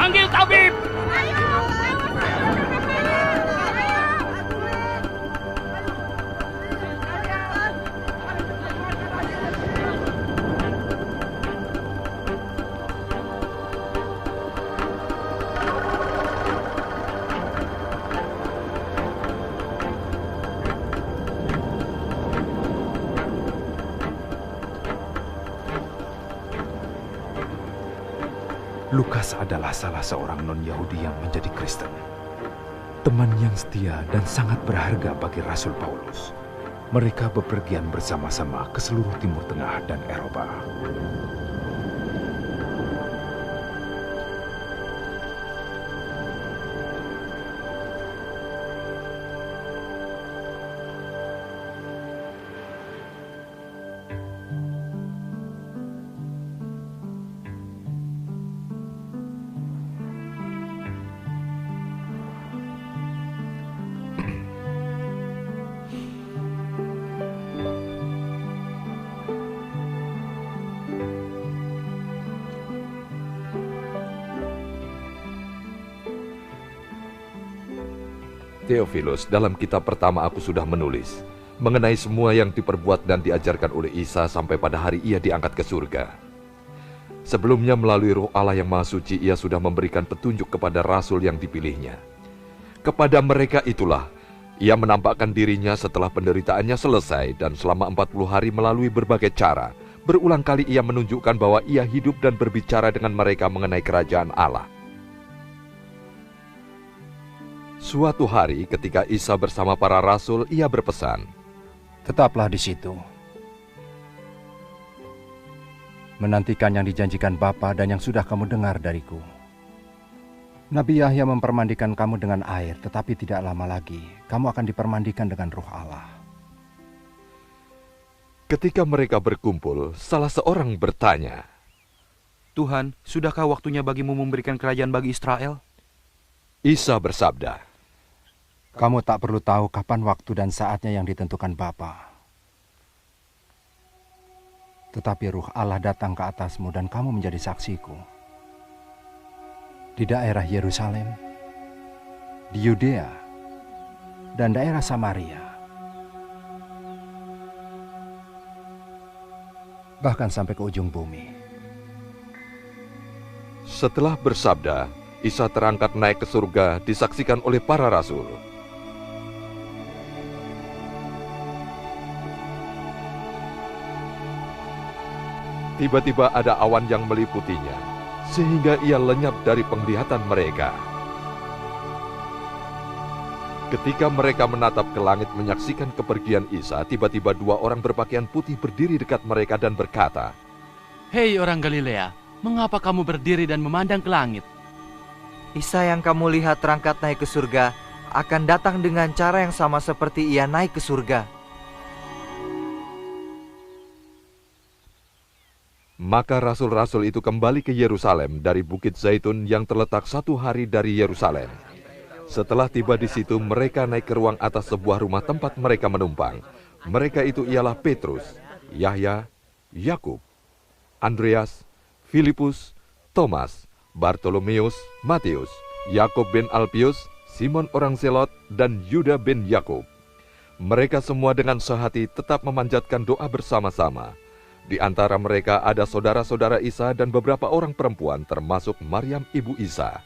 Panggil tabib! Lukas adalah salah seorang non-Yahudi yang menjadi Kristen. Teman yang setia dan sangat berharga bagi Rasul Paulus. Mereka bepergian bersama-sama ke seluruh Timur Tengah dan Eropa. Theophilus, dalam kitab pertama aku sudah menulis mengenai semua yang diperbuat dan diajarkan oleh Isa sampai pada hari ia diangkat ke surga. Sebelumnya melalui Roh Allah yang Maha Suci, ia sudah memberikan petunjuk kepada rasul yang dipilihnya. Kepada mereka itulah ia menampakkan dirinya setelah penderitaannya selesai, dan selama 40 hari melalui berbagai cara, berulang kali ia menunjukkan bahwa ia hidup dan berbicara dengan mereka mengenai kerajaan Allah. Suatu hari ketika Isa bersama para rasul, ia berpesan, "Tetaplah di situ, menantikan yang dijanjikan Bapa dan yang sudah kamu dengar dariku. Nabi Yahya mempermandikan kamu dengan air, tetapi tidak lama lagi kamu akan dipermandikan dengan Roh Allah." Ketika mereka berkumpul, salah seorang bertanya, "Tuhan, sudahkah waktunya bagimu memberikan kerajaan bagi Israel?" Isa bersabda, "Kamu tak perlu tahu kapan waktu dan saatnya yang ditentukan Bapa. Tetapi Ruh Allah datang ke atasmu dan kamu menjadi saksiku. Di daerah Yerusalem, di Yudea, dan daerah Samaria. Bahkan sampai ke ujung bumi." Setelah bersabda, Isa terangkat naik ke surga, disaksikan oleh para rasul. Tiba-tiba ada awan yang meliputinya, sehingga ia lenyap dari penglihatan mereka. Ketika mereka menatap ke langit menyaksikan kepergian Isa, tiba-tiba dua orang berpakaian putih berdiri dekat mereka dan berkata, Hei orang Galilea, mengapa kamu berdiri dan memandang ke langit? Isa yang kamu lihat terangkat naik ke surga akan datang dengan cara yang sama seperti ia naik ke surga. Maka rasul-rasul itu kembali ke Yerusalem dari Bukit Zaitun yang terletak 1 hari dari Yerusalem. Setelah tiba di situ, mereka naik ke ruang atas sebuah rumah tempat mereka menumpang. Mereka itu ialah Petrus, Yahya, Yakub, Andreas, Filipus, Thomas, Bartolomeus, Matius, Yakob bin Alpius, Simon orang Zelot, dan Yuda bin Yakub. Mereka semua dengan sehati tetap memanjatkan doa bersama-sama. Di antara mereka ada saudara-saudara Isa dan beberapa orang perempuan, termasuk Maryam ibu Isa.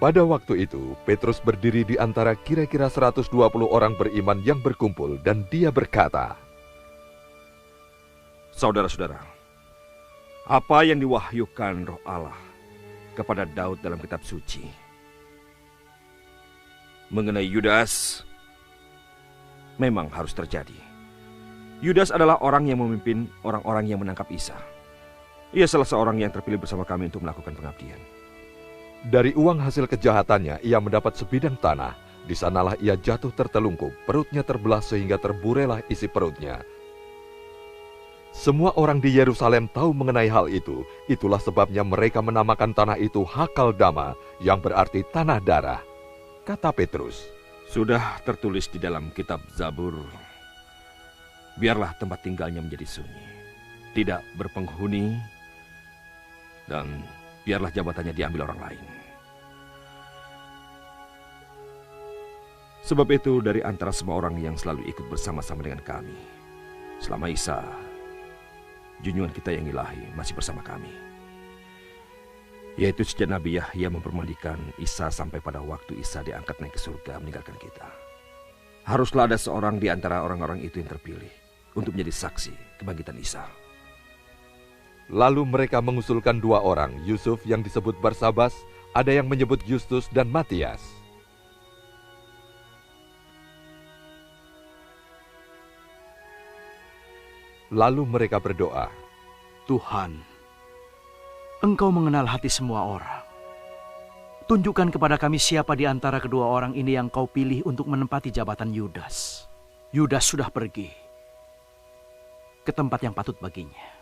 Pada waktu itu, Petrus berdiri di antara kira-kira 120 orang beriman yang berkumpul, dan dia berkata, "Saudara-saudara, apa yang diwahyukan Roh Allah kepada Daud dalam kitab suci mengenai Yudas memang harus terjadi. Yudas adalah orang yang memimpin orang-orang yang menangkap Isa. Ia salah seorang yang terpilih bersama kami untuk melakukan pengabdian. Dari uang hasil kejahatannya, ia mendapat sebidang tanah. Di sanalah ia jatuh tertelungkup, perutnya terbelah sehingga terburailah isi perutnya. Semua orang di Yerusalem tahu mengenai hal itu. Itulah sebabnya mereka menamakan tanah itu Hakaldama, yang berarti tanah darah. Kata Petrus, "Sudah tertulis di dalam kitab Zabur, biarlah tempat tinggalnya menjadi sunyi. tidak berpenghuni, dan biarlah jabatannya diambil orang lain. Sebab itu dari antara semua orang yang selalu ikut bersama-sama dengan kami, selama Isa, junjungan kita yang ilahi, masih bersama kami, yaitu sejak Nabi Yahya mempermandikan Isa sampai pada waktu Isa diangkat naik ke surga meninggalkan kita. Haruslah ada seorang di antara orang-orang itu yang terpilih untuk menjadi saksi kebangkitan Isa. Lalu mereka mengusulkan 2 orang, Yusuf yang disebut Barsabas, ada yang menyebut Justus dan Matias. Lalu mereka berdoa, Tuhan, Engkau mengenal hati semua orang. Tunjukkan kepada kami siapa di antara kedua orang ini yang Kau pilih untuk menempati jabatan Yudas. Yudas sudah pergi ke tempat yang patut baginya.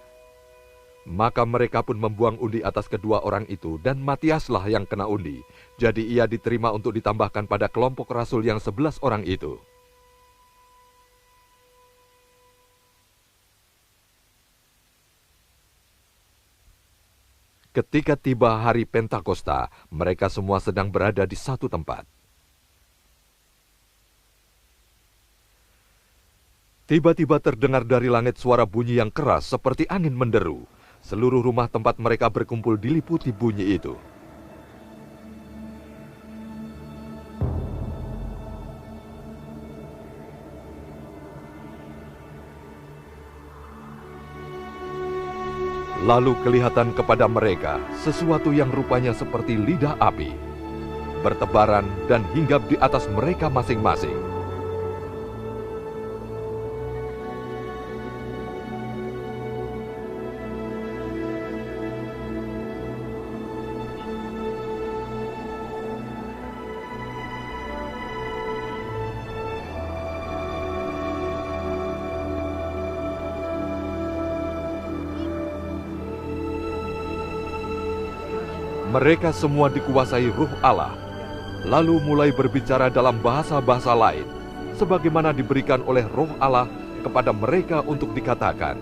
Maka mereka pun membuang undi atas kedua orang itu, dan Matiaslah yang kena undi. Jadi ia diterima untuk ditambahkan pada kelompok rasul yang 11 orang itu. Ketika tiba hari Pentakosta, mereka semua sedang berada di satu tempat. Tiba-tiba terdengar dari langit suara bunyi yang keras seperti angin menderu. Seluruh rumah tempat mereka berkumpul diliputi bunyi itu. Lalu kelihatan kepada mereka sesuatu yang rupanya seperti lidah api, bertebaran dan hinggap di atas mereka masing-masing. Mereka semua dikuasai Ruh Allah, lalu mulai berbicara dalam bahasa-bahasa lain, sebagaimana diberikan oleh Roh Allah kepada mereka untuk dikatakan.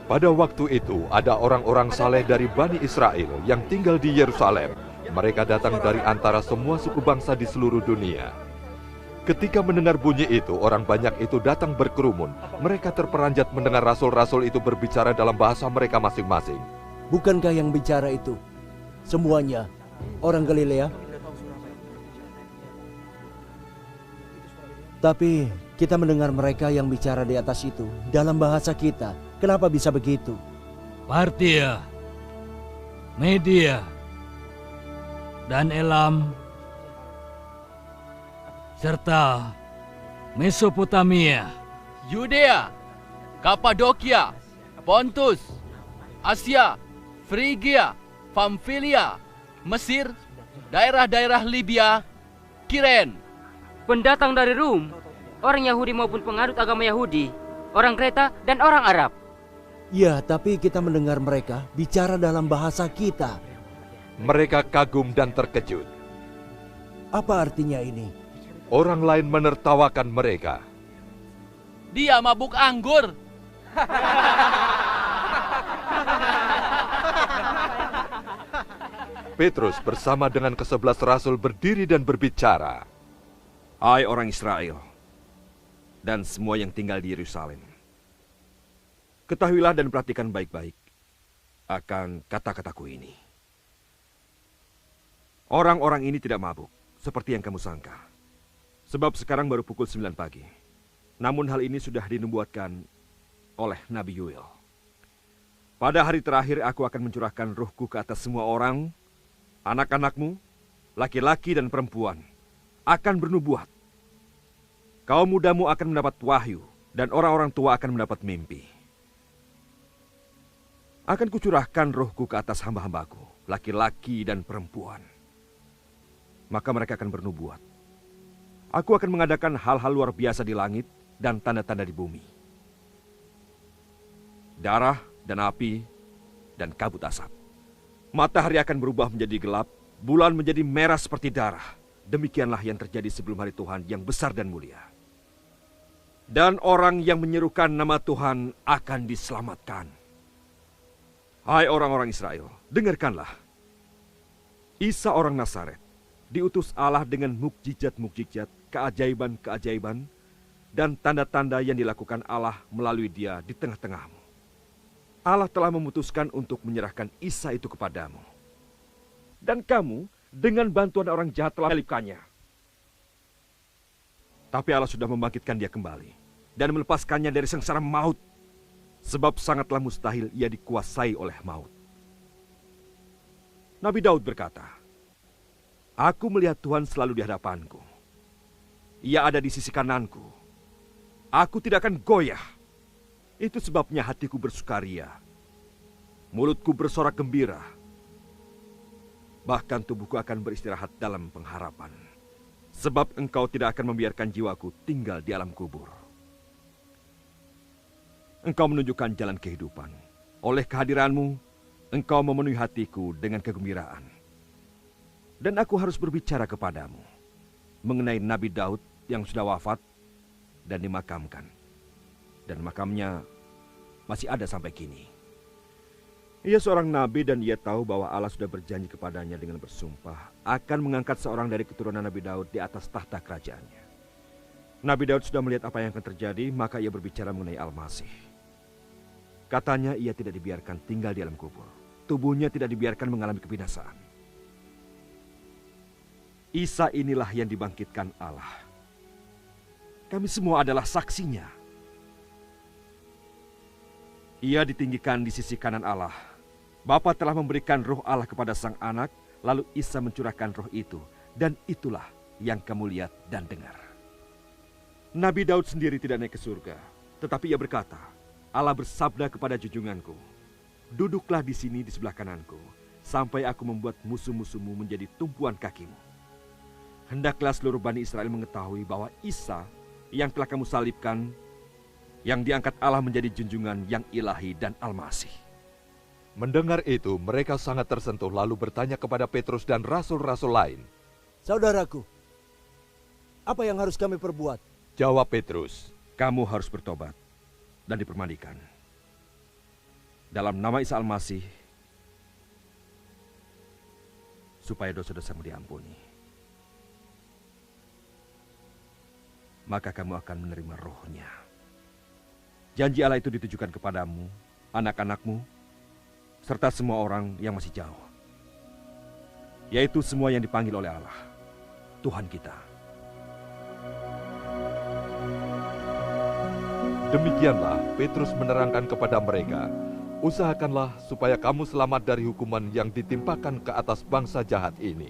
Pada waktu itu ada orang-orang saleh dari Bani Israel yang tinggal di Yerusalem. Mereka datang dari antara semua suku bangsa di seluruh dunia. Ketika mendengar bunyi itu, orang banyak itu datang berkerumun. Mereka terperanjat mendengar rasul-rasul itu berbicara dalam bahasa mereka masing-masing. Bukankah yang bicara itu semuanya orang Galilea? Tapi kita mendengar mereka yang bicara di atas itu dalam bahasa kita. Kenapa bisa begitu? Partia, Media, dan Elam, serta Mesopotamia, Yudea, Kapadokia, Pontus, Asia, Frigia, Pamfilia, Mesir, daerah-daerah Libya, Kiren. Pendatang dari Rum, orang Yahudi maupun penganut agama Yahudi, orang Kreta dan orang Arab. Ya, tapi kita mendengar mereka bicara dalam bahasa kita. Mereka kagum dan terkejut. Apa artinya ini? Orang lain menertawakan mereka. Dia mabuk anggur. Petrus bersama dengan ke-11 rasul berdiri dan berbicara. Hai orang Israel, dan semua yang tinggal di Yerusalem. Ketahuilah dan perhatikan baik-baik akan kata-kataku ini. Orang-orang ini tidak mabuk, seperti yang kamu sangka. Sebab sekarang baru pukul 9 pagi. Namun hal ini sudah dinubuatkan oleh Nabi Yoel. Pada hari terakhir aku akan mencurahkan Ruhku ke atas semua orang, anak-anakmu, laki-laki dan perempuan, akan bernubuat. Kaum mudamu akan mendapat wahyu, dan orang-orang tua akan mendapat mimpi. Akan kucurahkan Ruhku ke atas hamba-hambaku, laki-laki dan perempuan. Maka mereka akan bernubuat. Aku akan mengadakan hal-hal luar biasa di langit dan tanda-tanda di bumi. Darah dan api dan kabut asap. Matahari akan berubah menjadi gelap, bulan menjadi merah seperti darah. Demikianlah yang terjadi sebelum hari Tuhan yang besar dan mulia. Dan orang yang menyerukan nama Tuhan akan diselamatkan. Hai orang-orang Israel, dengarkanlah. Isa orang Nazaret diutus Allah dengan mukjizat-mukjizat, keajaiban-keajaiban, dan tanda-tanda yang dilakukan Allah melalui dia di tengah-tengahmu. Allah telah memutuskan untuk menyerahkan Isa itu kepadamu. Dan kamu dengan bantuan orang jahat telah menyalibkannya. Tapi Allah sudah membangkitkan dia kembali dan melepaskannya dari sengsara maut. Sebab sangatlah mustahil ia dikuasai oleh maut. Nabi Daud berkata, "Aku melihat Tuhan selalu di hadapanku. Ia ada di sisi kananku. Aku tidak akan goyah. Itu sebabnya hatiku bersukaria. Mulutku bersorak gembira. Bahkan tubuhku akan beristirahat dalam pengharapan. Sebab Engkau tidak akan membiarkan jiwaku tinggal di alam kubur. Engkau menunjukkan jalan kehidupan. Oleh kehadiran-Mu, Engkau memenuhi hatiku dengan kegembiraan. Dan aku harus berbicara kepadamu mengenai Nabi Daud yang sudah wafat dan dimakamkan. Dan makamnya masih ada sampai kini. Ia seorang nabi dan ia tahu bahwa Allah sudah berjanji kepadanya dengan bersumpah akan mengangkat seorang dari keturunan Nabi Daud di atas tahta kerajaannya. Nabi Daud sudah melihat apa yang akan terjadi, maka ia berbicara mengenai Al-Masih. Katanya ia tidak dibiarkan tinggal di alam kubur. Tubuhnya tidak dibiarkan mengalami kebinasaan. Isa inilah yang dibangkitkan Allah. Kami semua adalah saksinya. Ia ditinggikan di sisi kanan Allah. Bapa telah memberikan roh Allah kepada sang anak, lalu Isa mencurahkan roh itu, dan itulah yang kamu lihat dan dengar. Nabi Daud sendiri tidak naik ke surga, tetapi ia berkata, Allah bersabda kepada junjunganku, duduklah di sini di sebelah kananku, sampai aku membuat musuh-musuhmu menjadi tumpuan kakimu. Hendaklah seluruh Bani Israel mengetahui bahwa Isa yang telah kamu salibkan, yang diangkat Allah menjadi junjungan yang ilahi dan Al-Masih. Mendengar itu, mereka sangat tersentuh lalu bertanya kepada Petrus dan rasul-rasul lain. Saudaraku, apa yang harus kami perbuat? Jawab Petrus, kamu harus bertobat dan dipermandikan. Dalam nama Isa Al-Masih, supaya dosa-dosamu diampuni. Maka kamu akan menerima rohnya. Janji Allah itu ditujukan kepadamu, anak-anakmu, serta semua orang yang masih jauh. Yaitu semua yang dipanggil oleh Allah, Tuhan kita. Demikianlah Petrus menerangkan kepada mereka, usahakanlah supaya kamu selamat dari hukuman yang ditimpakan ke atas bangsa jahat ini.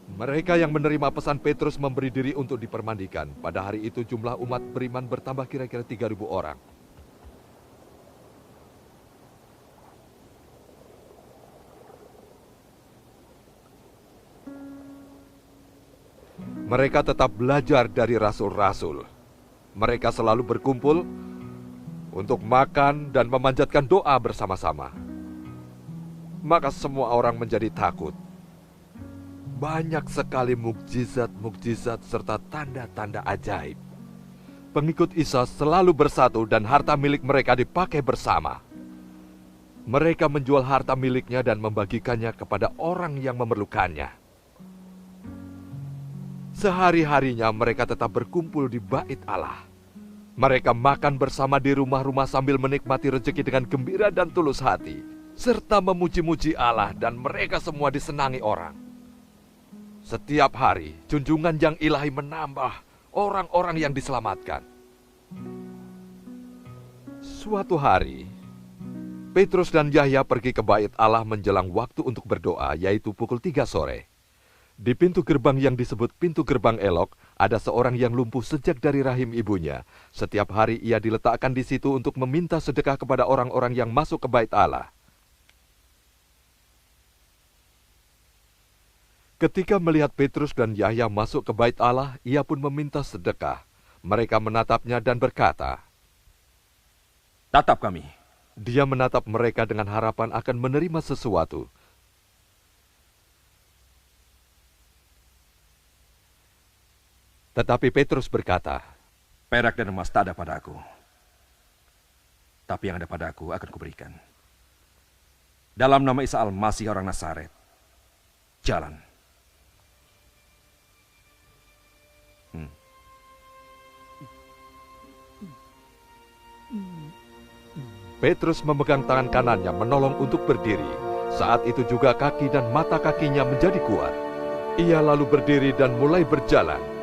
Mereka yang menerima pesan Petrus memberi diri untuk dipermandikan. Pada hari itu jumlah umat beriman bertambah kira-kira 3.000 orang. Mereka tetap belajar dari rasul-rasul. Mereka selalu berkumpul untuk makan dan memanjatkan doa bersama-sama. Maka semua orang menjadi takut. Banyak sekali mukjizat-mukjizat serta tanda-tanda ajaib. Pengikut Isa selalu bersatu dan harta milik mereka dipakai bersama. Mereka menjual harta miliknya dan membagikannya kepada orang yang memerlukannya. Sehari-harinya mereka tetap berkumpul di bait Allah. Mereka makan bersama di rumah-rumah sambil menikmati rezeki dengan gembira dan tulus hati, serta memuji-muji Allah, dan mereka semua disenangi orang. Setiap hari, junjungan yang ilahi menambah orang-orang yang diselamatkan. Suatu hari, Petrus dan Yahya pergi ke bait Allah menjelang waktu untuk berdoa, yaitu pukul 3 sore. Di pintu gerbang yang disebut pintu gerbang elok, ada seorang yang lumpuh sejak dari rahim ibunya. Setiap hari ia diletakkan di situ untuk meminta sedekah kepada orang-orang yang masuk ke bait Allah. Ketika melihat Petrus dan Yahya masuk ke bait Allah, ia pun meminta sedekah. Mereka menatapnya dan berkata, tatap kami. Dia menatap mereka dengan harapan akan menerima sesuatu. Tetapi Petrus berkata, Perak dan emas tak ada padaku. Tapi yang ada padaku akan kuberikan. Dalam nama Isa Al-Masih orang Nazaret, jalan. Petrus memegang tangan kanannya menolong untuk berdiri. Saat itu juga kaki dan mata kakinya menjadi kuat. Ia lalu berdiri dan mulai berjalan.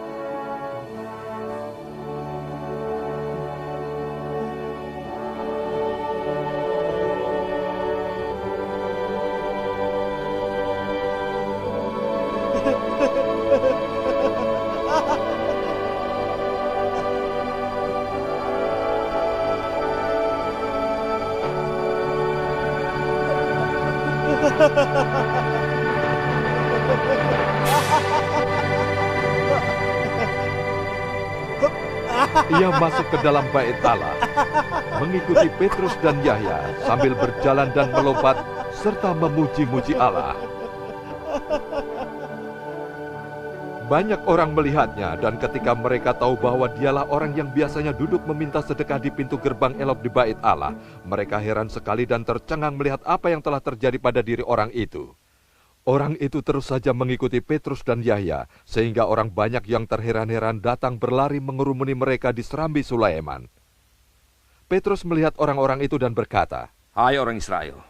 Ia masuk ke dalam bait Allah, mengikuti Petrus dan Yahya sambil berjalan dan melompat serta memuji-muji Allah. Banyak orang melihatnya dan ketika mereka tahu bahwa dialah orang yang biasanya duduk meminta sedekah di pintu gerbang elok di bait Allah, mereka heran sekali dan tercengang melihat apa yang telah terjadi pada diri orang itu. Orang itu terus saja mengikuti Petrus dan Yahya, sehingga orang banyak yang terheran-heran datang berlari mengerumuni mereka di serambi Sulaiman. Petrus melihat orang-orang itu dan berkata, "Hai orang Israel,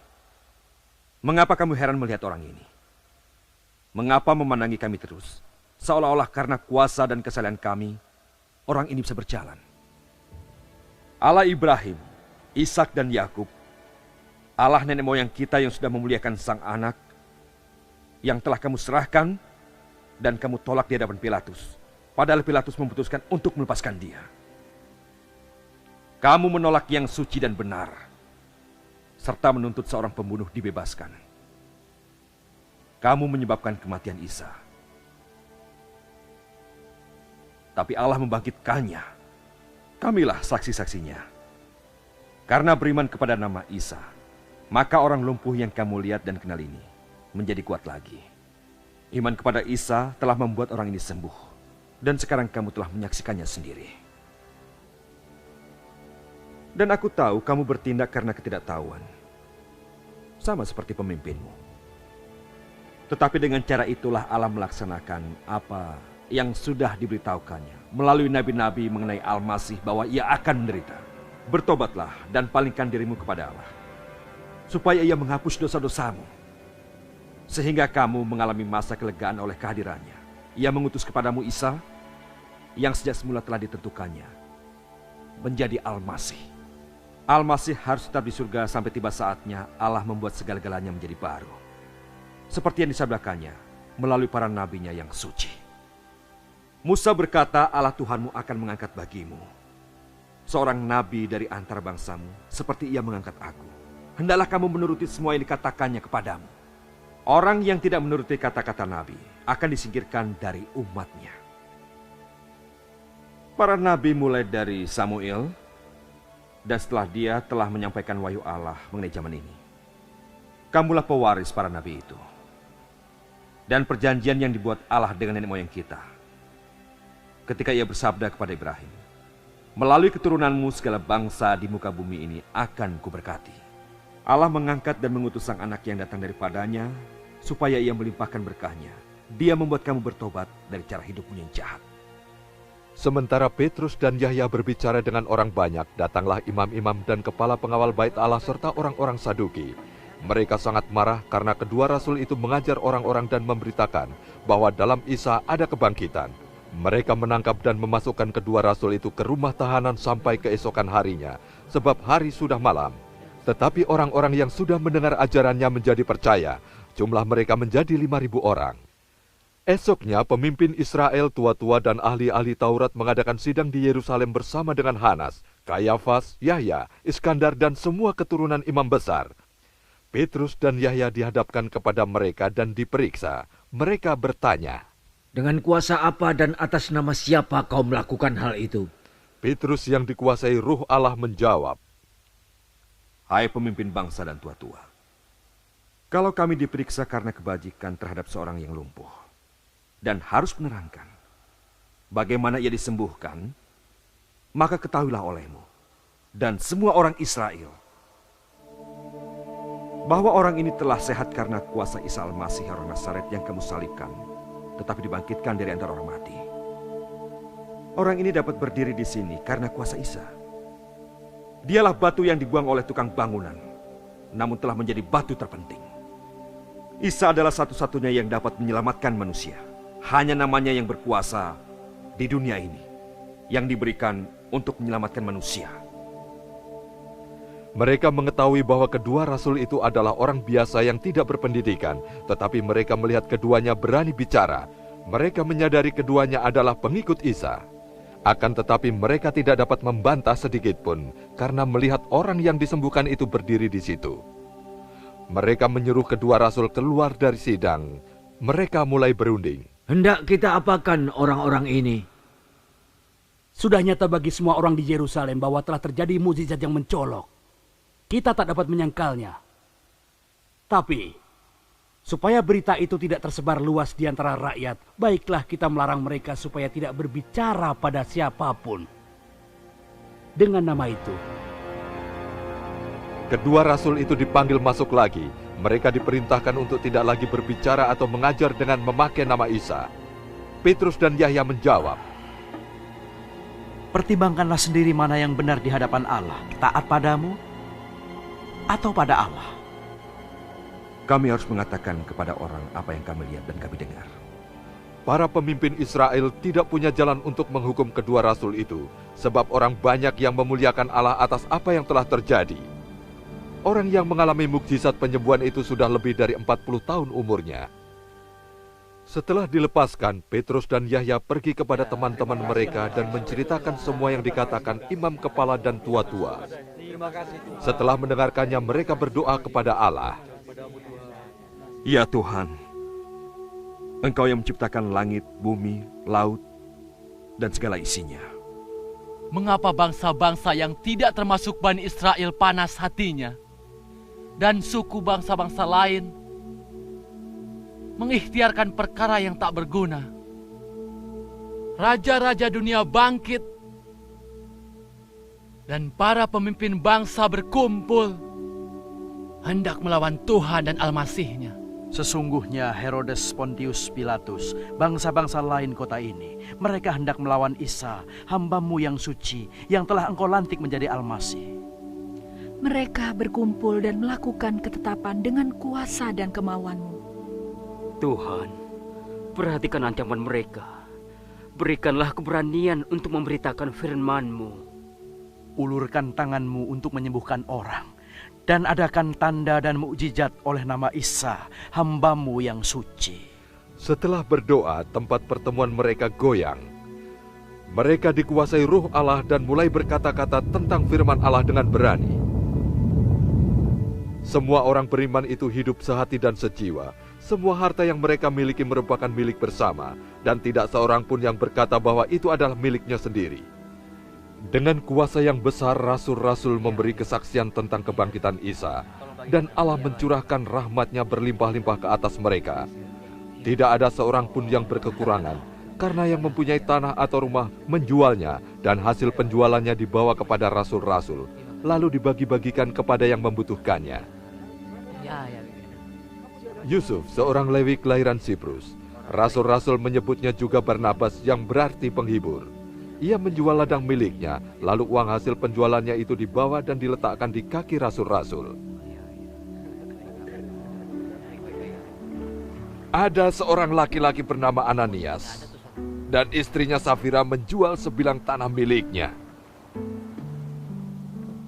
mengapa kamu heran melihat orang ini? Mengapa memandangi kami terus, seolah-olah karena kuasa dan kesalahan kami, orang ini bisa berjalan? Allah Ibrahim, Ishak dan Yakub, Allah nenek moyang kita yang sudah memuliakan sang anak, yang telah kamu serahkan dan kamu tolak di hadapan Pilatus, padahal Pilatus memutuskan untuk melepaskan dia. Kamu menolak yang suci dan benar, serta menuntut seorang pembunuh dibebaskan. Kamu menyebabkan kematian Isa. Tapi Allah membangkitkannya. Kamilah saksi-saksinya. Karena beriman kepada nama Isa, maka orang lumpuh yang kamu lihat dan kenal ini menjadi kuat lagi. Iman kepada Isa telah membuat orang ini sembuh, dan sekarang kamu telah menyaksikannya sendiri. Dan aku tahu kamu bertindak karena ketidaktahuan, sama seperti pemimpinmu. Tetapi dengan cara itulah Allah melaksanakan apa yang sudah diberitahukannya melalui nabi-nabi mengenai Al-Masih bahwa ia akan menderita. Bertobatlah dan palingkan dirimu kepada Allah, supaya ia menghapus dosa-dosamu, sehingga kamu mengalami masa kelegaan oleh kehadirannya. Ia mengutus kepadamu Isa, yang sejak semula telah ditentukannya menjadi Al-Masih. Al-Masih harus tetap di surga sampai tiba saatnya Allah membuat segala-galanya menjadi baru, seperti yang disabdakannya melalui para nabinya yang suci. Musa berkata, Allah Tuhanmu akan mengangkat bagimu seorang nabi dari antara bangsamu, seperti ia mengangkat aku. Hendaklah kamu menuruti semua yang dikatakannya kepadamu. Orang yang tidak menuruti kata-kata nabi akan disingkirkan dari umatnya. Para nabi mulai dari Samuel, dan setelah dia telah menyampaikan wahyu Allah mengenai zaman ini. Kamulah pewaris para nabi itu. Dan perjanjian yang dibuat Allah dengan nenek moyang kita, ketika ia bersabda kepada Ibrahim, melalui keturunanmu segala bangsa di muka bumi ini akan kuberkati. Allah mengangkat dan mengutus sang anak yang datang daripadanya, supaya ia melimpahkan berkahnya. Dia membuat kamu bertobat dari cara hidupmu yang jahat. Sementara Petrus dan Yahya berbicara dengan orang banyak, datanglah imam-imam dan kepala pengawal bait Allah serta orang-orang Saduki. Mereka sangat marah karena kedua rasul itu mengajar orang-orang dan memberitakan bahwa dalam Isa ada kebangkitan. Mereka menangkap dan memasukkan kedua rasul itu ke rumah tahanan sampai keesokan harinya, sebab hari sudah malam. Tetapi orang-orang yang sudah mendengar ajarannya menjadi percaya. Jumlah mereka menjadi 5.000 orang. Esoknya pemimpin Israel, tua-tua dan ahli-ahli Taurat mengadakan sidang di Yerusalem bersama dengan Hanas, Kayafas, Yahya, Iskandar dan semua keturunan imam besar. Petrus dan Yahya dihadapkan kepada mereka dan diperiksa. Mereka bertanya, "Dengan kuasa apa dan atas nama siapa kau melakukan hal itu?" Petrus yang dikuasai Ruh Allah menjawab, "Hai pemimpin bangsa dan tua-tua, kalau kami diperiksa karena kebajikan terhadap seorang yang lumpuh dan harus menerangkan bagaimana ia disembuhkan, maka ketahuilah olehmu dan semua orang Israel bahwa orang ini telah sehat karena kuasa Isa Al-Masih orang Nazaret yang kamu salibkan, tetapi dibangkitkan dari antara orang mati. Orang ini dapat berdiri di sini karena kuasa Isa. Dialah batu yang dibuang oleh tukang bangunan, namun telah menjadi batu terpenting. Isa adalah satu-satunya yang dapat menyelamatkan manusia. Hanya namanya yang berkuasa di dunia ini, yang diberikan untuk menyelamatkan manusia. Mereka mengetahui bahwa kedua rasul itu adalah orang biasa yang tidak berpendidikan, tetapi mereka melihat keduanya berani bicara. Mereka menyadari keduanya adalah pengikut Isa. Akan tetapi mereka tidak dapat membantah sedikit pun, karena melihat orang yang disembuhkan itu berdiri di situ. Mereka menyuruh kedua rasul keluar dari sidang. Mereka mulai berunding. Hendak kita apakan orang-orang ini? Sudah nyata bagi semua orang di Yerusalem bahwa telah terjadi mukjizat yang mencolok. Kita tak dapat menyangkalnya. Tapi, supaya berita itu tidak tersebar luas di antara rakyat, baiklah kita melarang mereka supaya tidak berbicara pada siapapun dengan nama itu. Kedua rasul itu dipanggil masuk lagi. Mereka diperintahkan untuk tidak lagi berbicara atau mengajar dengan memakai nama Isa. Petrus dan Yahya menjawab, pertimbangkanlah sendiri mana yang benar di hadapan Allah, taat padamu atau pada Allah. Kami harus mengatakan kepada orang apa yang kami lihat dan kami dengar. Para pemimpin Israel tidak punya jalan untuk menghukum kedua rasul itu, sebab orang banyak yang memuliakan Allah atas apa yang telah terjadi. Orang yang mengalami mukjizat penyembuhan itu sudah lebih dari 40 tahun umurnya. Setelah dilepaskan, Petrus dan Yahya pergi kepada teman-teman mereka dan menceritakan semua yang dikatakan imam kepala dan tua-tua. Setelah mendengarkannya, mereka berdoa kepada Allah. Ya Tuhan, Engkau yang menciptakan langit, bumi, laut, dan segala isinya. Mengapa bangsa-bangsa yang tidak termasuk Bani Israel panas hatinya, dan suku bangsa-bangsa lain mengikhtiarkan perkara yang tak berguna? Raja-raja dunia bangkit, dan para pemimpin bangsa berkumpul hendak melawan Tuhan dan Al-Masih-Nya. Sesungguhnya Herodes Pontius Pilatus, bangsa-bangsa lain kota ini, mereka hendak melawan Isa, hamba-Mu yang suci, yang telah Engkau lantik menjadi Al-Masih. Mereka berkumpul dan melakukan ketetapan dengan kuasa dan kemauan-Mu. Tuhan, perhatikan ancaman mereka. Berikanlah keberanian untuk memberitakan firman-Mu. Ulurkan tangan-Mu untuk menyembuhkan orang, dan adakan tanda dan mukjizat oleh nama Isa, hamba-Mu yang suci. Setelah berdoa, tempat pertemuan mereka goyang. Mereka dikuasai Ruh Allah dan mulai berkata-kata tentang firman Allah dengan berani. Semua orang beriman itu hidup sehati dan sejiwa. Semua harta yang mereka miliki merupakan milik bersama, dan tidak seorang pun yang berkata bahwa itu adalah miliknya sendiri. Dengan kuasa yang besar, rasul-rasul memberi kesaksian tentang kebangkitan Isa, dan Allah mencurahkan rahmat-Nya berlimpah-limpah ke atas mereka. Tidak ada seorang pun yang berkekurangan, karena yang mempunyai tanah atau rumah menjualnya, dan hasil penjualannya dibawa kepada rasul-rasul, lalu dibagi-bagikan kepada yang membutuhkannya. Yusuf, seorang Lewi kelahiran Siprus. Rasul-rasul menyebutnya juga Barnabas yang berarti penghibur. Ia menjual ladang miliknya, lalu uang hasil penjualannya itu dibawa dan diletakkan di kaki rasul-rasul. Ada seorang laki-laki bernama Ananias, dan istrinya Safira menjual sebilang tanah miliknya.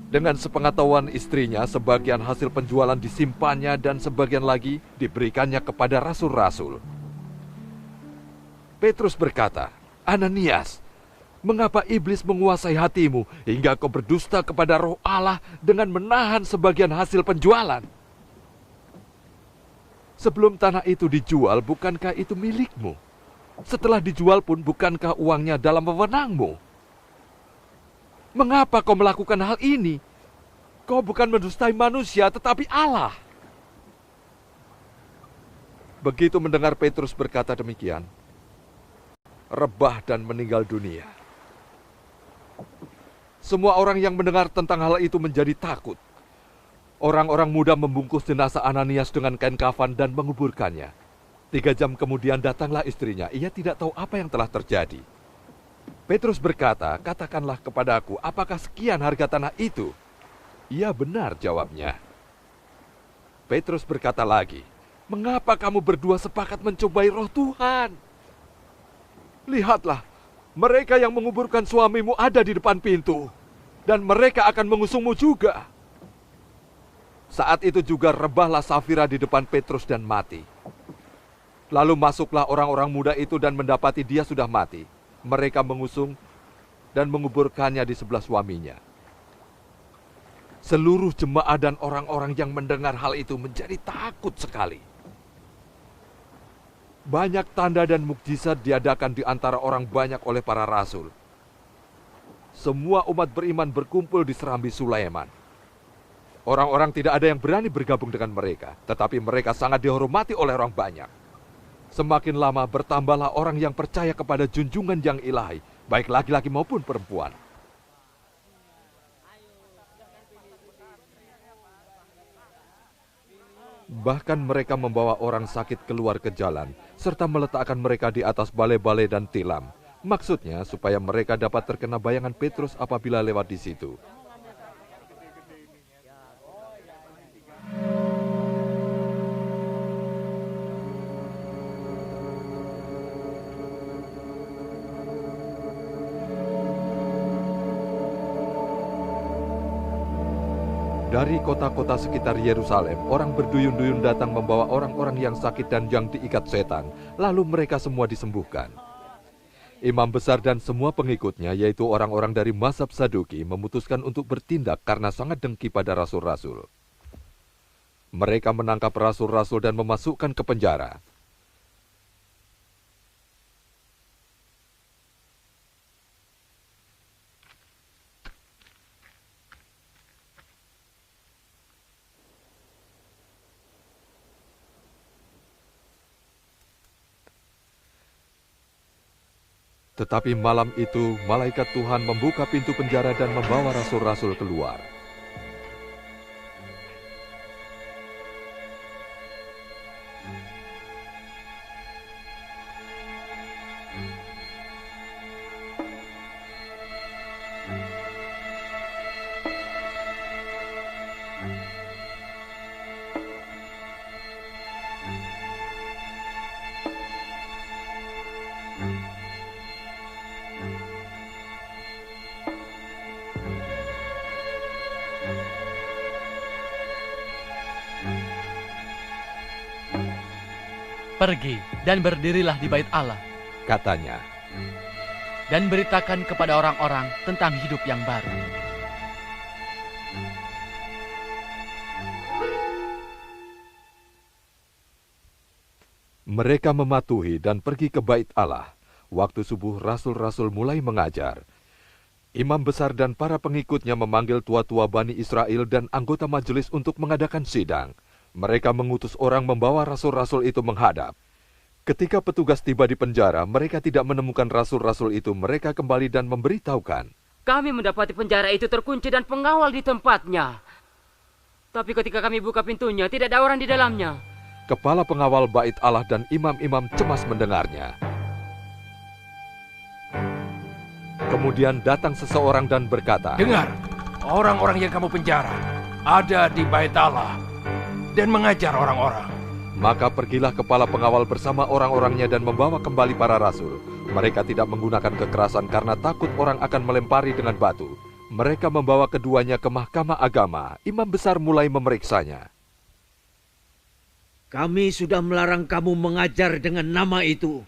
Dengan sepengetahuan istrinya, sebagian hasil penjualan disimpannya dan sebagian lagi diberikannya kepada rasul-rasul. Petrus berkata, Ananias, mengapa iblis menguasai hatimu hingga kau berdusta kepada Roh Allah dengan menahan sebagian hasil penjualan? Sebelum tanah itu dijual, bukankah itu milikmu? Setelah dijual pun, bukankah uangnya dalam wewenangmu? Mengapa kau melakukan hal ini? Kau bukan mendustai manusia, tetapi Allah. Begitu mendengar Petrus berkata demikian, rebah dan meninggal dunia. Semua orang yang mendengar tentang hal itu menjadi takut. Orang-orang muda membungkus jenazah Ananias dengan kain kafan dan menguburkannya. 3 jam kemudian datanglah istrinya. Ia tidak tahu apa yang telah terjadi. Petrus berkata, "Katakanlah kepadaku, apakah sekian harga tanah itu?" "Iya benar," jawabnya. Petrus berkata lagi, "Mengapa kamu berdua sepakat mencobai roh Tuhan? Lihatlah, mereka yang menguburkan suamimu ada di depan pintu, dan mereka akan mengusungmu juga." Saat itu juga rebahlah Safira di depan Petrus dan mati. Lalu masuklah orang-orang muda itu dan mendapati dia sudah mati. Mereka mengusung dan menguburkannya di sebelah suaminya. Seluruh jemaat dan orang-orang yang mendengar hal itu menjadi takut sekali. Banyak tanda dan mukjizat diadakan di antara orang banyak oleh para rasul. Semua umat beriman berkumpul di serambi Sulaiman. Orang-orang tidak ada yang berani bergabung dengan mereka, tetapi mereka sangat dihormati oleh orang banyak. Semakin lama bertambahlah orang yang percaya kepada junjungan yang ilahi, baik laki-laki maupun perempuan. Bahkan mereka membawa orang sakit keluar ke jalan, serta meletakkan mereka di atas balai-balai dan tilam. Maksudnya supaya mereka dapat terkena bayangan Petrus apabila lewat di situ. Dari kota-kota sekitar Yerusalem, orang berduyun-duyun datang membawa orang-orang yang sakit dan yang diikat setan, lalu mereka semua disembuhkan. Imam besar dan semua pengikutnya, yaitu orang-orang dari mazhab Saduki, memutuskan untuk bertindak karena sangat dengki pada rasul-rasul. Mereka menangkap rasul-rasul dan memasukkan ke penjara. Tetapi malam itu, malaikat Tuhan membuka pintu penjara dan membawa rasul-rasul keluar. "Pergi dan berdirilah di bait Allah," katanya, "dan beritakan kepada orang-orang tentang hidup yang baru." Mereka mematuhi dan pergi ke bait Allah. Waktu subuh rasul-rasul mulai mengajar. Imam besar dan para pengikutnya memanggil tua-tua Bani Israel dan anggota majelis untuk mengadakan sidang. Mereka mengutus orang membawa rasul-rasul itu menghadap. Ketika petugas tiba di penjara, mereka tidak menemukan rasul-rasul itu. Mereka kembali dan memberitahukan, "Kami mendapati penjara itu terkunci dan pengawal di tempatnya. Tapi ketika kami buka pintunya, tidak ada orang di dalamnya." Kepala pengawal bait Allah dan imam-imam cemas mendengarnya. Kemudian datang seseorang dan berkata, "Dengar, orang-orang yang kamu penjara ada di bait Allah dan mengajar orang-orang." Maka pergilah kepala pengawal bersama orang-orangnya dan membawa kembali para rasul. Mereka tidak menggunakan kekerasan karena takut orang akan melempari dengan batu. Mereka membawa keduanya ke mahkamah agama. Imam besar mulai memeriksanya. "Kami sudah melarang kamu mengajar dengan nama itu.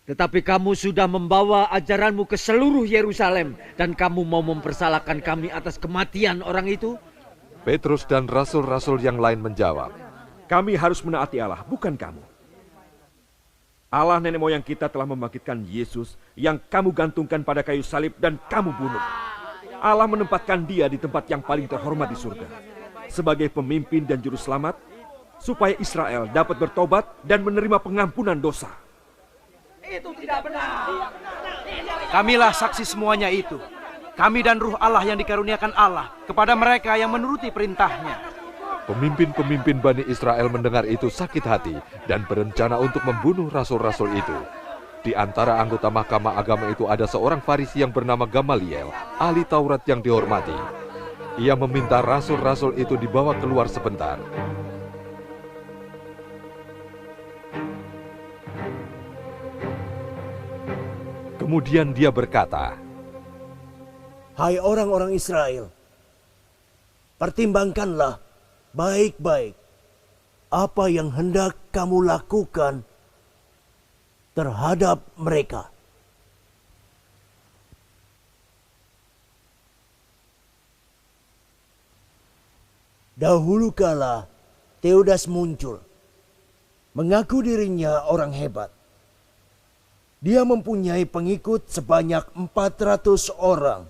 Tetapi kamu sudah membawa ajaranmu ke seluruh Yerusalem dan kamu mau mempersalahkan kami atas kematian orang itu?" Petrus dan rasul-rasul yang lain menjawab, "Kami harus menaati Allah, bukan kamu. Allah nenek moyang kita telah membangkitkan Yesus yang kamu gantungkan pada kayu salib dan kamu bunuh. Allah menempatkan dia di tempat yang paling terhormat di surga sebagai pemimpin dan juru selamat supaya Israel dapat bertobat dan menerima pengampunan dosa." Itu tidak benar. Kamilah saksi semuanya itu. kami dan ruh Allah yang dikaruniakan Allah kepada mereka yang menuruti perintahnya. Pemimpin-pemimpin Bani Israel mendengar itu sakit hati dan berencana untuk membunuh rasul-rasul itu. Di antara anggota mahkamah agama itu ada seorang Farisi yang bernama Gamaliel, ahli Taurat yang dihormati. Ia meminta rasul-rasul itu dibawa keluar sebentar. Kemudian dia berkata, "Hai orang-orang Israel, pertimbangkanlah baik-baik apa yang hendak kamu lakukan terhadap mereka. Dahulu kala Teudas muncul, mengaku dirinya orang hebat. Dia mempunyai pengikut sebanyak 400 orang.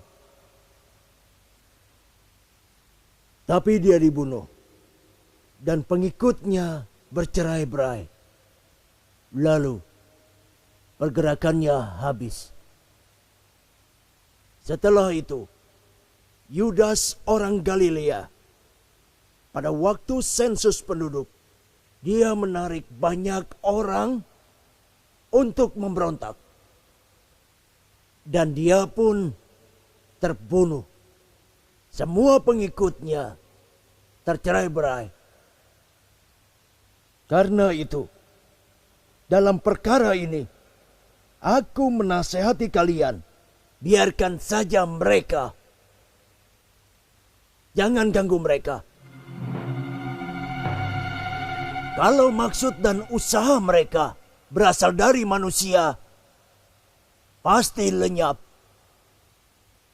Tapi dia dibunuh, dan pengikutnya bercerai-berai. Lalu, pergerakannya habis. Setelah itu, Yudas orang Galilea, pada waktu sensus penduduk, dia menarik banyak orang untuk memberontak. Dan dia pun terbunuh. Semua pengikutnya tercerai-berai. Karena itu, dalam perkara ini, aku menasehati kalian, biarkan saja mereka. Jangan ganggu mereka. Kalau maksud dan usaha mereka berasal dari manusia, pasti lenyap.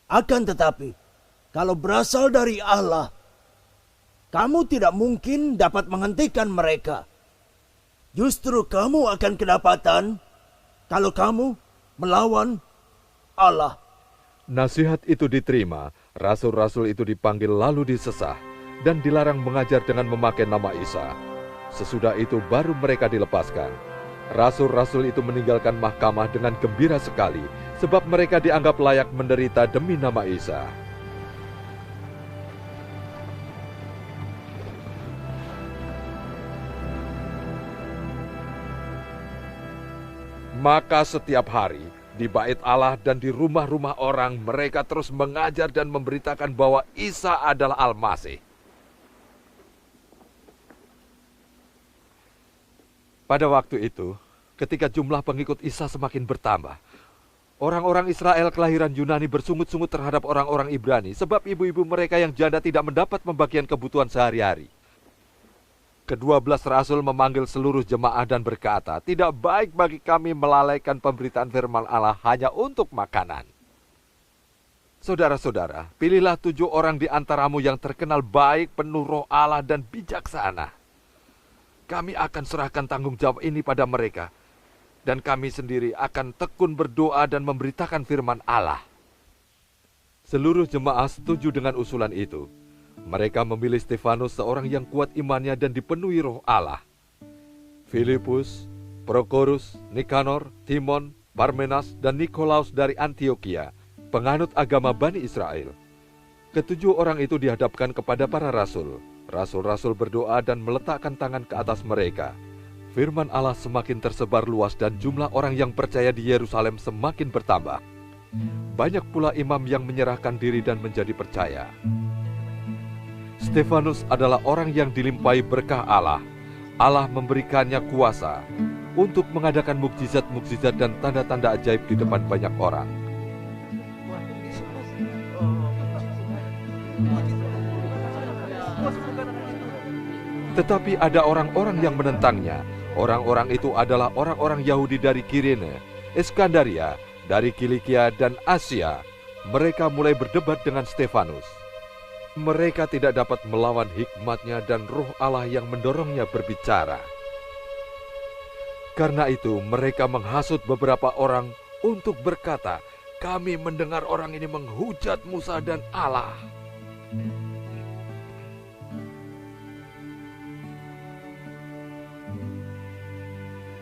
Akan tetapi, kalau berasal dari Allah, kamu tidak mungkin dapat menghentikan mereka. Justru kamu akan kedapatan kalau kamu melawan Allah." Nasihat itu diterima, rasul-rasul itu dipanggil lalu disesah dan dilarang mengajar dengan memakai nama Isa. Sesudah itu baru mereka dilepaskan. Rasul-rasul itu meninggalkan mahkamah dengan gembira sekali, sebab mereka dianggap layak menderita demi nama Isa. Maka setiap hari, di bait Allah dan di rumah-rumah orang, mereka terus mengajar dan memberitakan bahwa Isa adalah Al-Masih. Pada waktu itu, ketika jumlah pengikut Isa semakin bertambah, orang-orang Israel kelahiran Yunani bersungut-sungut terhadap orang-orang Ibrani, sebab ibu-ibu mereka yang janda tidak mendapat pembagian kebutuhan sehari-hari. Ke-12 rasul memanggil seluruh jemaah dan berkata, "Tidak baik bagi kami melalaikan pemberitaan firman Allah hanya untuk makanan. Saudara-saudara, pilihlah 7 orang di antaramu yang terkenal baik, penuh roh Allah dan bijaksana. Kami akan serahkan tanggung jawab ini pada mereka, dan kami sendiri akan tekun berdoa dan memberitakan firman Allah." Seluruh jemaah setuju dengan usulan itu. Mereka memilih Stefanus, seorang yang kuat imannya dan dipenuhi roh Allah. Filipus, Prokorus, Nikanor, Timon, Parmenas, dan Nikolaus dari Antioquia, penganut agama Bani Israel. Ke-7 orang itu dihadapkan kepada para rasul. Rasul-rasul berdoa dan meletakkan tangan ke atas mereka. Firman Allah semakin tersebar luas dan jumlah orang yang percaya di Yerusalem semakin bertambah. Banyak pula imam yang menyerahkan diri dan menjadi percaya. Stefanus adalah orang yang dilimpahi berkah Allah. Allah memberikannya kuasa untuk mengadakan mukjizat-mukjizat dan tanda-tanda ajaib di depan banyak orang. Tetapi ada orang-orang yang menentangnya. Orang-orang itu adalah orang-orang Yahudi dari Kirene, Iskandaria, dari Kilikia, dan Asia. Mereka mulai berdebat dengan Stefanus. Mereka tidak dapat melawan hikmatnya dan roh Allah yang mendorongnya berbicara. Karena itu mereka menghasut beberapa orang untuk berkata, "Kami mendengar orang ini menghujat Musa dan Allah."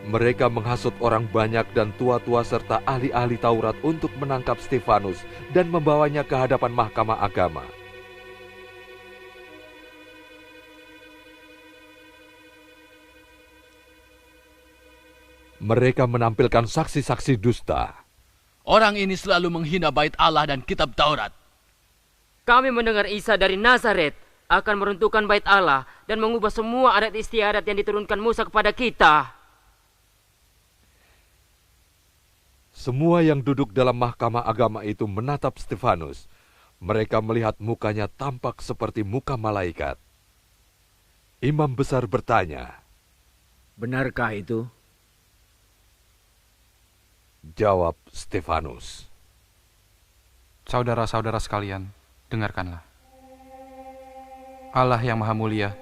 Mereka menghasut orang banyak dan tua-tua serta ahli-ahli Taurat untuk menangkap Stefanus dan membawanya ke hadapan mahkamah agama. Mereka menampilkan saksi-saksi dusta. Orang ini selalu menghina bait Allah dan kitab Taurat. Kami mendengar Isa dari Nazaret akan meruntuhkan bait Allah dan mengubah semua adat istiadat yang diturunkan Musa kepada kita. Semua yang duduk dalam mahkamah agama itu menatap Stefanus. Mereka melihat mukanya tampak seperti muka malaikat. Imam besar bertanya, "Benarkah itu?" Jawab Stefanus, "Saudara-saudara sekalian, dengarkanlah. Allah yang Maha Mulia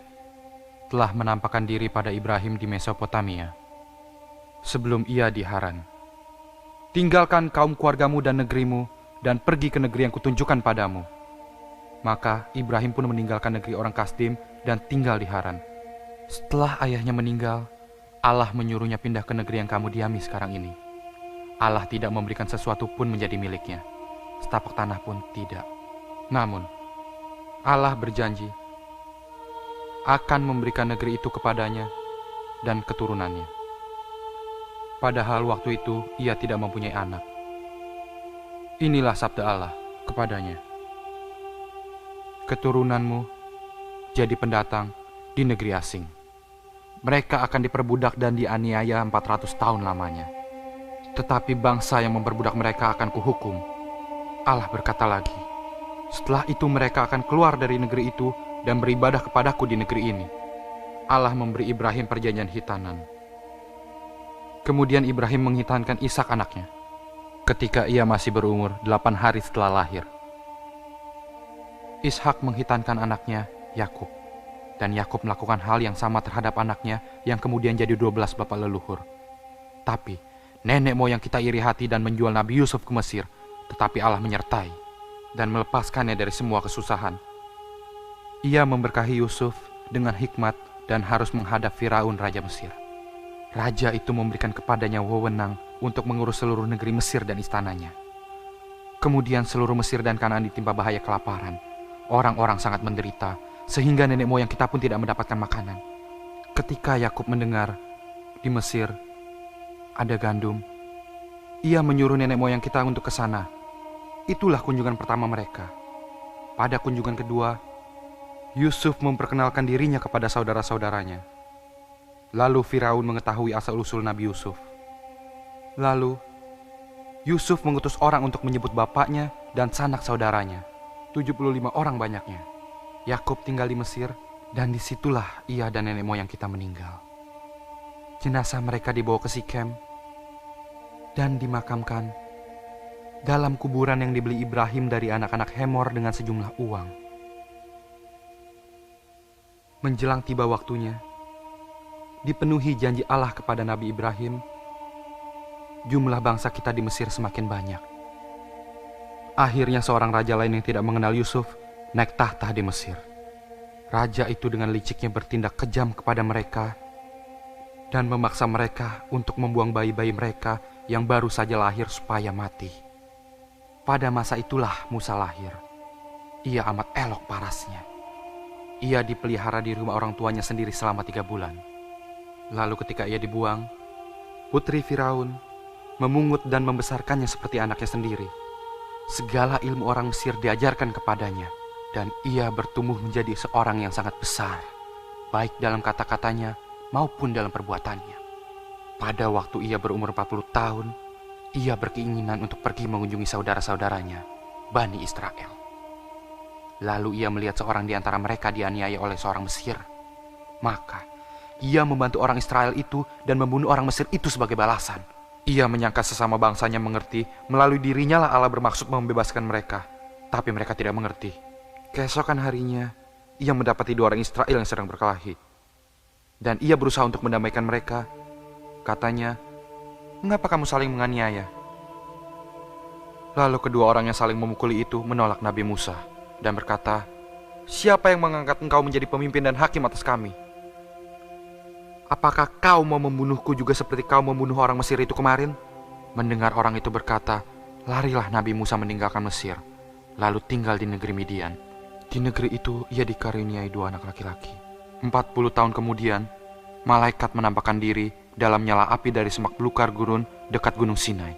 telah menampakkan diri pada Ibrahim di Mesopotamia sebelum ia di Haran. Tinggalkan kaum keluargamu dan negerimu dan pergi ke negeri yang kutunjukkan padamu." Maka Ibrahim pun meninggalkan negeri orang Kasdim dan tinggal di Haran. Setelah ayahnya meninggal, Allah menyuruhnya pindah ke negeri yang kamu diami sekarang ini. Allah tidak memberikan sesuatu pun menjadi miliknya, setapak tanah pun tidak. Namun, Allah berjanji akan memberikan negeri itu kepadanya dan keturunannya. Padahal waktu itu ia tidak mempunyai anak. Inilah sabda Allah kepadanya, "Keturunanmu jadi pendatang di negeri asing. Mereka akan diperbudak dan dianiaya 400 tahun lamanya. Tetapi bangsa yang memperbudak mereka akan kuhukum." Allah berkata lagi, "Setelah itu mereka akan keluar dari negeri itu dan beribadah kepadaku di negeri ini." Allah memberi Ibrahim perjanjian hitanan. Kemudian Ibrahim menghitankan Ishak anaknya ketika ia masih berumur 8 hari setelah lahir. Ishak menghitankan anaknya Yakub, dan Yakub melakukan hal yang sama terhadap anaknya yang kemudian jadi 12 bapak leluhur. Tapi nenek moyang kita iri hati dan menjual Nabi Yusuf ke Mesir, tetapi Allah menyertai dan melepaskannya dari semua kesusahan. Ia memberkahi Yusuf dengan hikmat dan harus menghadap Firaun Raja Mesir. Raja itu memberikan kepadanya wewenang untuk mengurus seluruh negeri Mesir dan istananya. Kemudian seluruh Mesir dan Kanaan ditimpa bahaya kelaparan. Orang-orang sangat menderita, sehingga nenek moyang kita pun tidak mendapatkan makanan. Ketika Yakub mendengar di Mesir ada gandum, ia menyuruh nenek moyang kita untuk ke sana. Itulah kunjungan pertama mereka. Pada kunjungan kedua, Yusuf memperkenalkan dirinya kepada saudara-saudaranya. Lalu Firaun mengetahui asal-usul Nabi Yusuf. Lalu Yusuf mengutus orang untuk menyebut bapaknya dan sanak saudaranya, 75 orang banyaknya. Yakub tinggal di Mesir, dan disitulah ia dan nenek moyang kita meninggal. Jenazah mereka dibawa ke Sikem dan dimakamkan dalam kuburan yang dibeli Ibrahim dari anak-anak Hemor dengan sejumlah uang. Menjelang tiba waktunya, dipenuhi janji Allah kepada Nabi Ibrahim, jumlah bangsa kita di Mesir semakin banyak. Akhirnya seorang raja lain yang tidak mengenal Yusuf naik tahta di Mesir. Raja itu dengan liciknya bertindak kejam kepada mereka dan memaksa mereka untuk membuang bayi-bayi mereka yang baru saja lahir supaya mati. Pada masa itulah Musa lahir. Ia amat elok parasnya. Ia dipelihara di rumah orang tuanya sendiri selama 3 bulan. Lalu ketika ia dibuang, putri Firaun memungut dan membesarkannya seperti anaknya sendiri. Segala ilmu orang Mesir diajarkan kepadanya, dan ia bertumbuh menjadi seorang yang sangat besar, baik dalam kata-katanya maupun dalam perbuatannya. Pada waktu ia berumur 40 tahun, ia berkeinginan untuk pergi mengunjungi saudara-saudaranya, Bani Israel. Lalu ia melihat seorang di antara mereka dianiaya oleh seorang Mesir. Maka ia membantu orang Israel itu dan membunuh orang Mesir itu sebagai balasan. Ia menyangka sesama bangsanya mengerti, melalui dirinya lah Allah bermaksud membebaskan mereka. Tapi mereka tidak mengerti. Keesokan harinya, ia mendapati 2 orang Israel yang sedang berkelahi. Dan ia berusaha untuk mendamaikan mereka. Katanya, "Mengapa kamu saling menganiaya?" Lalu kedua orang yang saling memukuli itu menolak Nabi Musa dan berkata, "Siapa yang mengangkat engkau menjadi pemimpin dan hakim atas kami?" Apakah kau mau membunuhku juga seperti kau membunuh orang Mesir itu kemarin? Mendengar orang itu berkata, larilah Nabi Musa meninggalkan Mesir, lalu tinggal di negeri Midian. Di negeri itu ia dikaruniai 2 anak laki-laki. 40 tahun kemudian, malaikat menampakkan diri dalam nyala api dari semak belukar gurun dekat Gunung Sinai.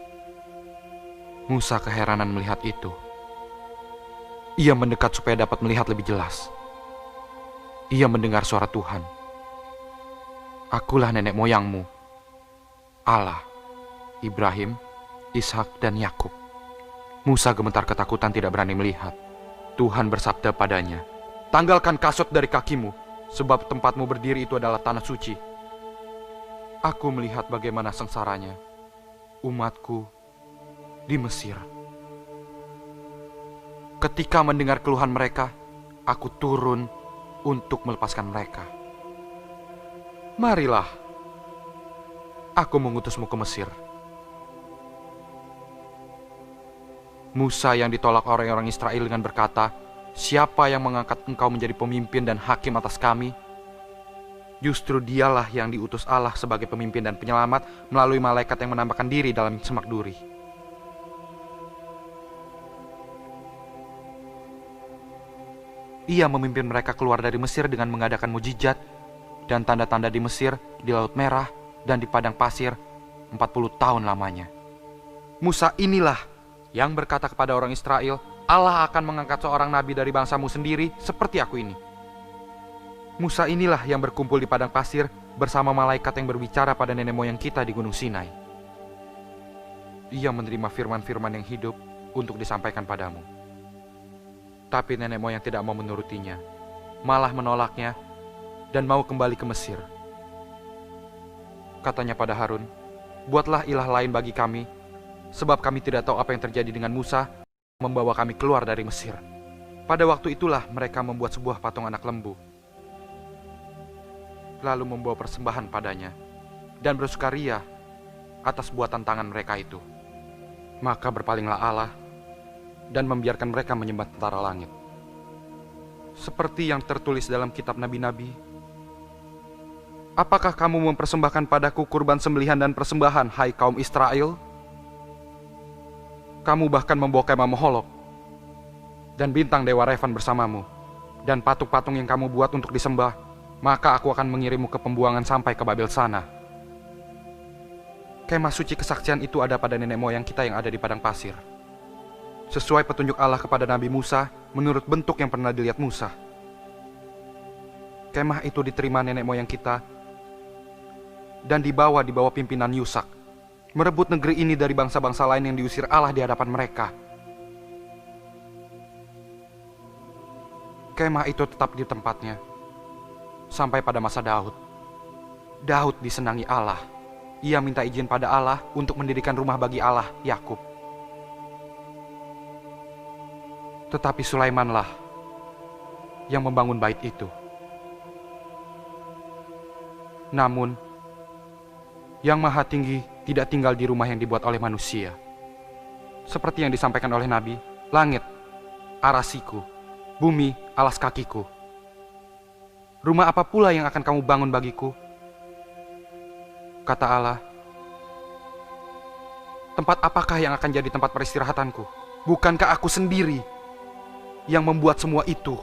Musa keheranan melihat itu. Ia mendekat supaya dapat melihat lebih jelas. Ia mendengar suara Tuhan. Akulah nenek moyangmu, Allah, Ibrahim, Ishak, dan Yakub. Musa gemetar ketakutan tidak berani melihat. Tuhan bersabda padanya, tanggalkan kasut dari kakimu, sebab tempatmu berdiri itu adalah tanah suci. Aku melihat bagaimana sengsaranya umatku di Mesir. Ketika mendengar keluhan mereka, aku turun untuk melepaskan mereka. Marilah, aku mengutusmu ke Mesir. Musa yang ditolak orang-orang Israel dengan berkata, siapa yang mengangkat engkau menjadi pemimpin dan hakim atas kami? Justru dialah yang diutus Allah sebagai pemimpin dan penyelamat melalui malaikat yang menampakkan diri dalam semak duri. Ia memimpin mereka keluar dari Mesir dengan mengadakan mujizat dan tanda-tanda di Mesir, di Laut Merah, dan di padang pasir 40 tahun lamanya. Musa inilah yang berkata kepada orang Israel, Allah akan mengangkat seorang nabi dari bangsamu sendiri seperti aku ini. Musa inilah yang berkumpul di padang pasir bersama malaikat yang berbicara pada nenek moyang kita di Gunung Sinai. Ia menerima firman-firman yang hidup untuk disampaikan padamu. Tapi nenek moyang tidak mau menurutinya, malah menolaknya dan mau kembali ke Mesir. Katanya pada Harun, buatlah ilah lain bagi kami, sebab kami tidak tahu apa yang terjadi dengan Musa membawa kami keluar dari Mesir. Pada waktu itulah mereka membuat sebuah patung anak lembu, lalu membawa persembahan padanya, dan bersukaria atas buatan tangan mereka itu. Maka berpalinglah Allah, dan membiarkan mereka menyembah tentara langit. Seperti yang tertulis dalam kitab nabi-nabi, apakah kamu mempersembahkan padaku kurban sembelihan dan persembahan, hai kaum Israel? Kamu bahkan membawa kemah Molok dan bintang dewa Revan bersamamu, dan patung-patung yang kamu buat untuk disembah. Maka aku akan mengirimmu ke pembuangan sampai ke Babel sana. Kemah suci kesaksian itu ada pada nenek moyang kita yang ada di padang pasir, sesuai petunjuk Allah kepada Nabi Musa menurut bentuk yang pernah dilihat Musa. Kemah itu diterima nenek moyang kita dan dibawa di bawah pimpinan Yusak, merebut negeri ini dari bangsa-bangsa lain yang diusir Allah di hadapan mereka. Kemah itu tetap di tempatnya sampai pada masa Daud. Daud disenangi Allah. Ia minta izin pada Allah untuk mendirikan rumah bagi Allah, Yakub. Tetapi Sulaimanlah yang membangun bait itu. Namun, Yang Maha Tinggi tidak tinggal di rumah yang dibuat oleh manusia. Seperti yang disampaikan oleh Nabi, langit, arasiku, bumi, alas kakiku. Rumah apa pula yang akan kamu bangun bagiku? Kata Allah, tempat apakah yang akan jadi tempat peristirahatanku? Bukankah aku sendiri yang membuat semua itu?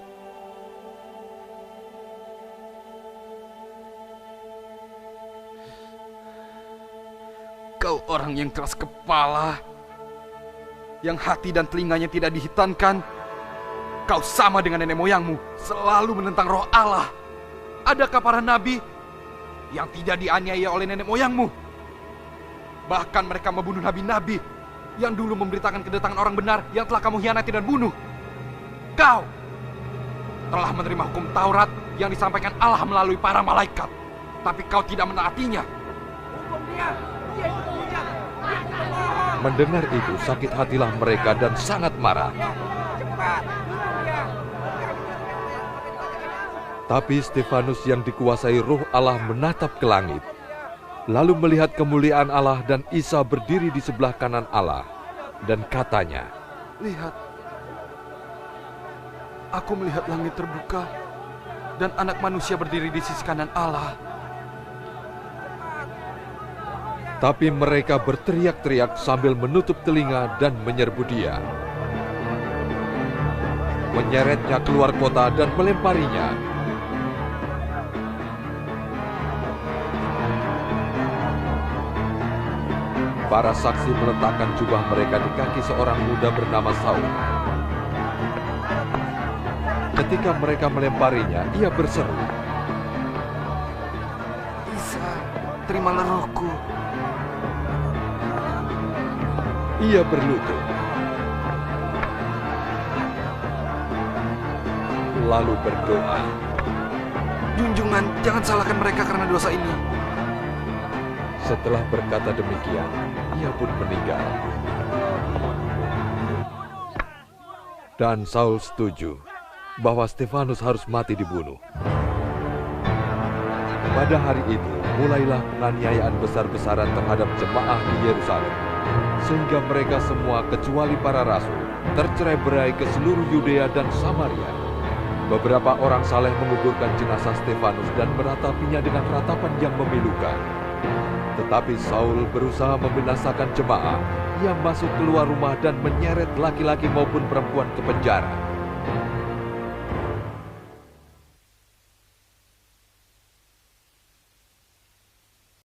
Kau orang yang keras kepala, yang hati dan telinganya tidak dihitankan. Kau sama dengan nenek moyangmu, selalu menentang roh Allah. Adakah para nabi yang tidak dianiaya oleh nenek moyangmu? Bahkan mereka membunuh nabi-nabi yang dulu memberitakan kedatangan orang benar yang telah kamu hianati dan bunuh. Kau telah menerima hukum Taurat yang disampaikan Allah melalui para malaikat, tapi kau tidak menaatinya. Hukum dia. Mendengar itu sakit hatilah mereka dan sangat marah. Tapi Stefanus yang dikuasai roh Allah menatap ke langit, lalu melihat kemuliaan Allah dan Isa berdiri di sebelah kanan Allah, dan katanya, Lihat, aku melihat langit terbuka dan anak manusia berdiri di sisi kanan Allah. Tapi mereka berteriak-teriak sambil menutup telinga dan menyerbu dia. Menyeretnya keluar kota dan melemparinya. Para saksi meletakkan jubah mereka di kaki seorang muda bernama Saul. Ketika mereka melemparinya, ia berseru, Isa, terimalah rohku. Ia berlutut. Lalu berdoa, Junjungan, jangan salahkan mereka karena dosa ini. Setelah berkata demikian, ia pun meninggal. Dan Saul setuju bahwa Stefanus harus mati dibunuh. Pada hari itu, mulailah penganiayaan besar-besaran terhadap jemaah di Yerusalem, sehingga mereka semua kecuali para rasul tercerai-berai ke seluruh Yudea dan Samaria. Beberapa orang saleh menguburkan jenazah Stefanus dan meratapinya dengan ratapan yang memilukan. Tetapi Saul berusaha membinasakan jemaah yang masuk keluar rumah dan menyeret laki-laki maupun perempuan ke penjara.